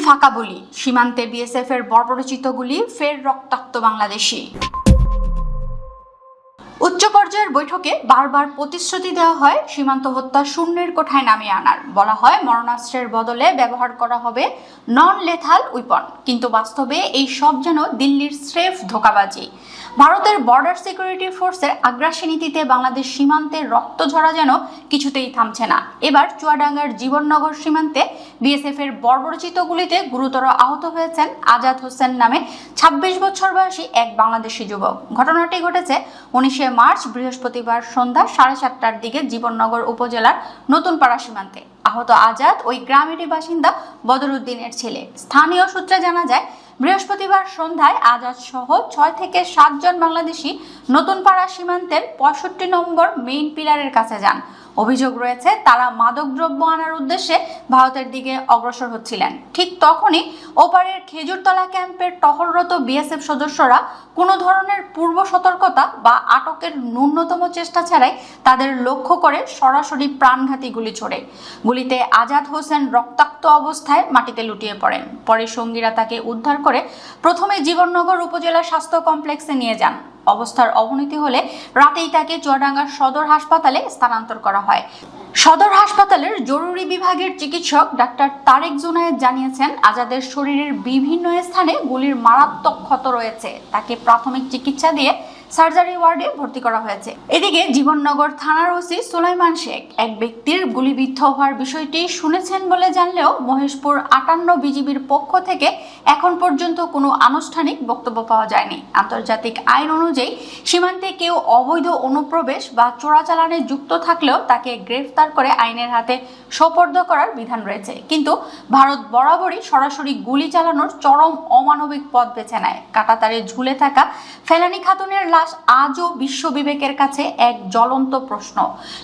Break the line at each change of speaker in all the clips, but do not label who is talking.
ফাঁকা গুলি, সীমান্তে বিএসএফ এর বর্বরোচিত গুলি, ফের রক্তাক্ত বাংলাদেশি। উচ্চ পর্যায়ের বৈঠকে বারবার প্রতিশ্রুতি দেওয়া হয় সীমান্ত হত্যা শূন্যের কোঠায় নামিয়ে আনার। বলা হয় মরণাস্ত্রের বদলে ব্যবহার করা হবে নন লেথাল উইপন, কিন্তু বাস্তবে এই সব যেন দিল্লির স্রেফ ধোঁকাবাজি। ভারতের বর্ডার সিকিউরিটি ফোর্সের আগ্রাসী নীতিতে বাংলাদেশ সীমান্তে রক্ত ঝরা যেন কিছুতেই থামছে না। এবার চুয়াডাঙ্গার জীবননগর সীমান্তে বিএসএফ এর বর্বরোচিত গুলিতে গুরুতর আহত হয়েছেন আজাদ হোসেন নামে ২৬ বছর বয়সী এক বাংলাদেশি যুবক। ঘটনাটি ঘটেছে ১৯ মার্চ বৃহস্পতিবার সন্ধ্যা ৭:৩০টার দিকে জীবননগর উপজেলার নতুনপাড়া সীমান্তে। আহত আজাদ ওই গ্রামেরই বাসিন্দা বদরুদ্দিনের ছেলে। স্থানীয় সূত্রে জানা যায়, বৃহস্পতিবার সন্ধ্যায় আজাদ সহ ৬ থেকে ৭ জন বাংলাদেশি নতুনপাড়া সীমান্তের ৬৫ নম্বর মেইন পিলারের কাছে যান। অভিযোগ রয়েছে তারা মাদকদ্রব্য আনার উদ্দেশ্যে ভারতের দিকে অগ্রসর হচ্ছিলেন। ঠিক তখনই ওপারের খেজুরতলা ক্যাম্পের টহলরত বিএসএফ সদস্যরা কোনো ধরনের পূর্ব সতর্কতা বা আটকের ন্যূনতম চেষ্টা ছাড়াই তাদের লক্ষ্য করে সরাসরি প্রাণঘাতী গুলি ছোড়ে। গুলিতে আজাদ হোসেন রক্তাক্ত অবস্থায় মাটিতে লুটিয়ে পড়েন। পরে সঙ্গীরা তাকে উদ্ধার করে প্রথমে জীবননগর উপজেলা স্বাস্থ্য কমপ্লেক্সে নিয়ে যান। অবস্থার অবনতি হলে রাতেই তাকে চুয়াডাঙ্গা সদর হাসপাতালে স্থানান্তর করা হয়। সদর হাসপাতালের জরুরি বিভাগের চিকিৎসক ডাক্তার তারেক জুনায়েদ জানিয়েছেন, আজাদের শরীরের বিভিন্ন স্থানে গুলির মারাত্মক ক্ষত রয়েছে। তাকে প্রাথমিক চিকিৎসা দিয়ে সার্জারি ওয়ার্ডে ভর্তি করা হয়েছে। এদিকে জীবননগর থানার ওসি সুলাইমান শেখ এক ব্যক্তির গুলিবিদ্ধ হওয়ার বিষয়টি শুনেছেন বলে জানলেও মহেশপুর ৫৮ বিজিবির পক্ষ থেকে এখন পর্যন্ত কোনো আনুষ্ঠানিক বক্তব্য পাওয়া যায়নি। আন্তর্জাতিক আইন অনুযায়ী সীমান্তে কেউ অবৈধ অনুপ্রবেশ বা চোরাচালানে যুক্ত থাকলেও তাকে গ্রেফতার করে আইনের হাতে সোপর্দ করার বিধান রয়েছে। কিন্তু ভারত বরাবরই সরাসরি গুলি চালানোর চরম অমানবিক পথ বেছে নেয়। কাঁটাতারে ঝুলে থাকা ফেলানী খাতুনের লাশ আজও বিশ্ব বিবেকের কাছে এক জ্বলন্ত প্রশ্ন।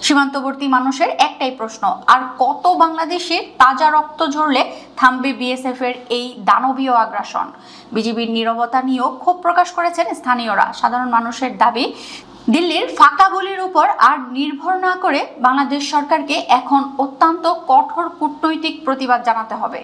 সীমান্তবর্তী মানুষের একটাই প্রশ্ন, আর কত বাংলাদেশের তাজা রক্ত ঝরলে থামবে বিএসএফ এর এই দানবীয় আগ্রাসন? বিজিবির নীরবতা নিয়েও ক্ষোভ প্রকাশ করেছেন স্থানীয়রা। সাধারণ মানুষের দাবি, দিল্লির ফাঁকা গুলির উপর আর নির্ভর না করে বাংলাদেশ সরকারকে এখন অত্যন্ত কঠোর কূটনৈতিক প্রতিবাদ জানাতে হবে।